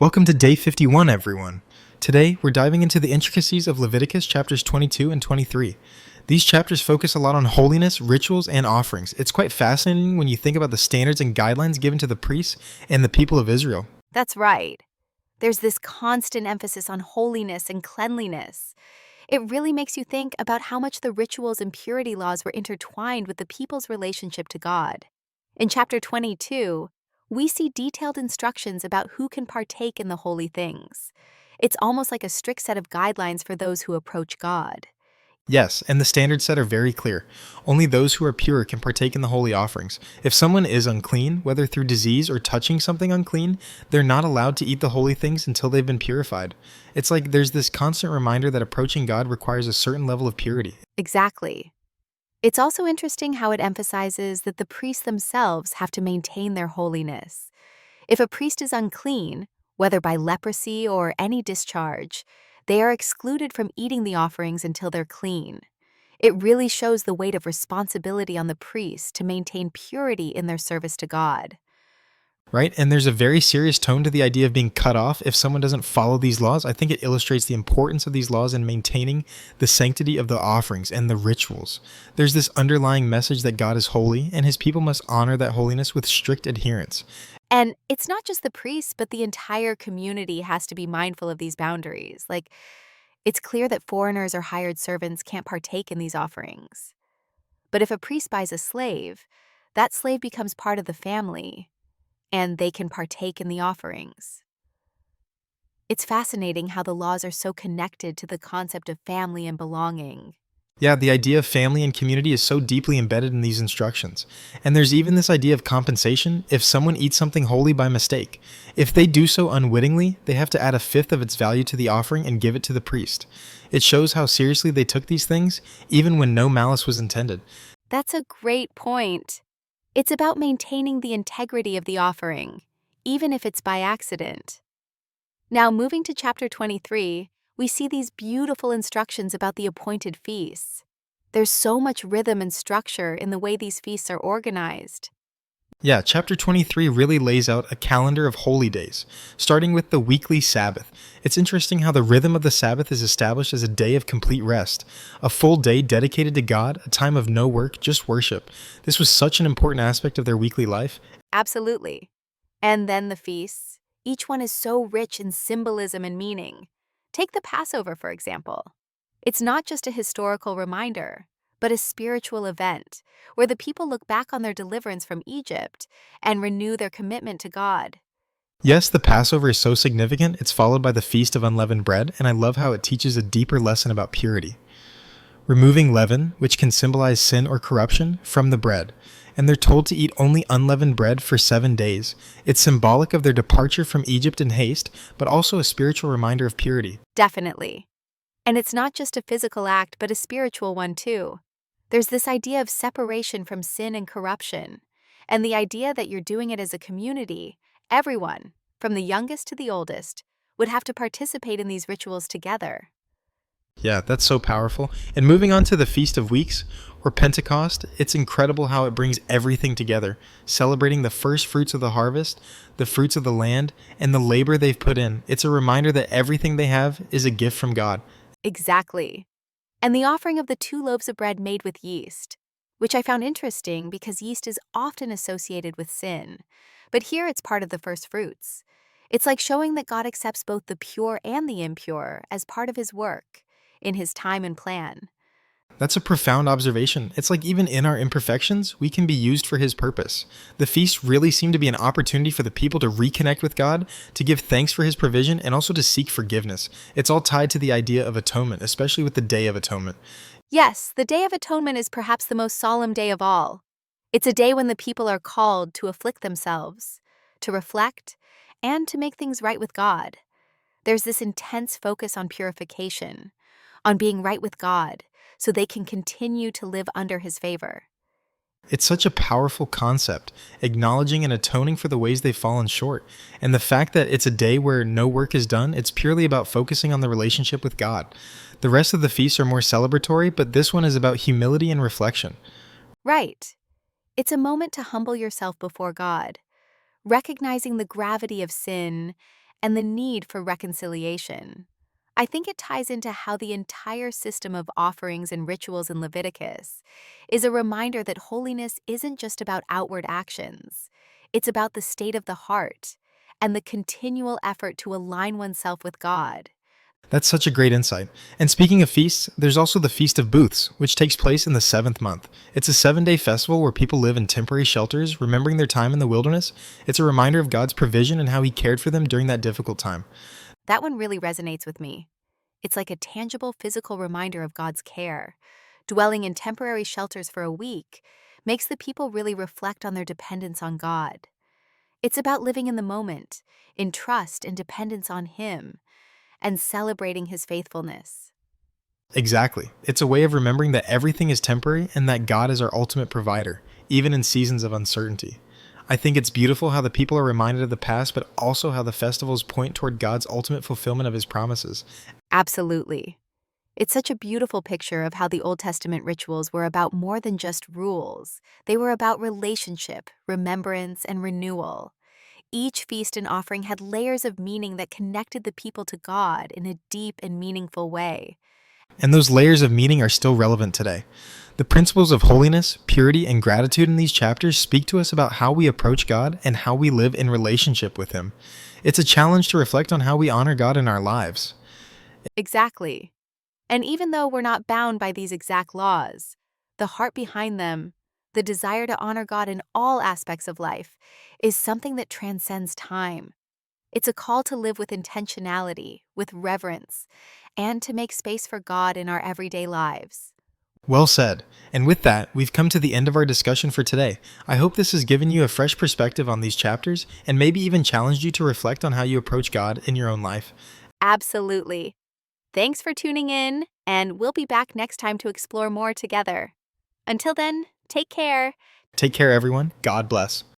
Welcome to Day 51, everyone. Today, we're diving into the intricacies of Leviticus chapters 22 and 23. These chapters focus a lot on holiness, rituals, and offerings. It's quite fascinating when you think about the standards and guidelines given to the priests and the people of Israel. That's right. There's this constant emphasis on holiness and cleanliness. It really makes you think about how much the rituals and purity laws were intertwined with the people's relationship to God. In chapter 22, we see detailed instructions about who can partake in the holy things. It's almost like a strict set of guidelines for those who approach God. Yes, and the standards set are very clear. Only those who are pure can partake in the holy offerings. If someone is unclean, whether through disease or touching something unclean, they're not allowed to eat the holy things until they've been purified. It's like there's this constant reminder that approaching God requires a certain level of purity. Exactly. It's also interesting how it emphasizes that the priests themselves have to maintain their holiness. If a priest is unclean, whether by leprosy or any discharge, they are excluded from eating the offerings until they're clean. It really shows the weight of responsibility on the priests to maintain purity in their service to God. Right? And there's a very serious tone to the idea of being cut off if someone doesn't follow these laws. I think it illustrates the importance of these laws in maintaining the sanctity of the offerings and the rituals. There's this underlying message that God is holy, and his people must honor that holiness with strict adherence. And it's not just the priests, but the entire community has to be mindful of these boundaries. It's clear that foreigners or hired servants can't partake in these offerings. But if a priest buys a slave, that slave becomes part of the family, and they can partake in the offerings. It's fascinating how the laws are so connected to the concept of family and belonging. Yeah, the idea of family and community is so deeply embedded in these instructions. And there's even this idea of compensation if someone eats something holy by mistake. If they do so unwittingly, they have to add a fifth of its value to the offering and give it to the priest. It shows how seriously they took these things, even when no malice was intended. That's a great point. It's about maintaining the integrity of the offering, even if it's by accident. Now, moving to chapter 23, we see these beautiful instructions about the appointed feasts. There's so much rhythm and structure in the way these feasts are organized. Yeah, chapter 23 really lays out a calendar of holy days, starting with the weekly Sabbath. It's interesting how the rhythm of the Sabbath is established as a day of complete rest, a full day dedicated to God, a time of no work, just worship. This was such an important aspect of their weekly life. Absolutely. And then the feasts. Each one is so rich in symbolism and meaning. Take the Passover, for example. It's not just a historical reminder, but a spiritual event where the people look back on their deliverance from Egypt and renew their commitment to God. Yes, the Passover is so significant, it's followed by the Feast of Unleavened Bread, and I love how it teaches a deeper lesson about purity. Removing leaven, which can symbolize sin or corruption, from the bread. And they're told to eat only unleavened bread for 7 days. It's symbolic of their departure from Egypt in haste, but also a spiritual reminder of purity. Definitely. And it's not just a physical act, but a spiritual one too. There's this idea of separation from sin and corruption, and the idea that you're doing it as a community. Everyone, from the youngest to the oldest, would have to participate in these rituals together. Yeah, that's so powerful. And moving on to the Feast of Weeks, or Pentecost, it's incredible how it brings everything together, celebrating the first fruits of the harvest, the fruits of the land, and the labor they've put in. It's a reminder that everything they have is a gift from God. Exactly. And the offering of the 2 loaves of bread made with yeast, which I found interesting because yeast is often associated with sin. But here it's part of the first fruits. It's like showing that God accepts both the pure and the impure as part of his work, in his time and plan. That's a profound observation. It's like even in our imperfections, we can be used for his purpose. The feast really seemed to be an opportunity for the people to reconnect with God, to give thanks for his provision, and also to seek forgiveness. It's all tied to the idea of atonement, especially with the Day of Atonement. Yes, the Day of Atonement is perhaps the most solemn day of all. It's a day when the people are called to afflict themselves, to reflect, and to make things right with God. There's this intense focus on purification, on being right with God, so they can continue to live under his favor. It's such a powerful concept, acknowledging and atoning for the ways they've fallen short. And the fact that it's a day where no work is done, it's purely about focusing on the relationship with God. The rest of the feasts are more celebratory, but this one is about humility and reflection. Right. It's a moment to humble yourself before God, recognizing the gravity of sin and the need for reconciliation. I think it ties into how the entire system of offerings and rituals in Leviticus is a reminder that holiness isn't just about outward actions. It's about the state of the heart and the continual effort to align oneself with God. That's such a great insight. And speaking of feasts, there's also the Feast of Booths, which takes place in the 7th month. It's a 7-day festival where people live in temporary shelters, remembering their time in the wilderness. It's a reminder of God's provision and how He cared for them during that difficult time. That one really resonates with me. It's like a tangible physical reminder of God's care. Dwelling in temporary shelters for a week makes the people really reflect on their dependence on God. It's about living in the moment, in trust and dependence on Him, and celebrating His faithfulness. Exactly. It's a way of remembering that everything is temporary and that God is our ultimate provider, even in seasons of uncertainty. I think it's beautiful how the people are reminded of the past, but also how the festivals point toward God's ultimate fulfillment of His promises. Absolutely. It's such a beautiful picture of how the Old Testament rituals were about more than just rules. They were about relationship, remembrance, and renewal. Each feast and offering had layers of meaning that connected the people to God in a deep and meaningful way. And those layers of meaning are still relevant today. The principles of holiness, purity, and gratitude in these chapters speak to us about how we approach God and how we live in relationship with Him. It's a challenge to reflect on how we honor God in our lives. Exactly. And even though we're not bound by these exact laws, the heart behind them, the desire to honor God in all aspects of life, is something that transcends time. It's a call to live with intentionality, with reverence, and to make space for God in our everyday lives. Well said. And with that, we've come to the end of our discussion for today. I hope this has given you a fresh perspective on these chapters and maybe even challenged you to reflect on how you approach God in your own life. Absolutely. Thanks for tuning in, and we'll be back next time to explore more together. Until then, take care. Take care, everyone. God bless.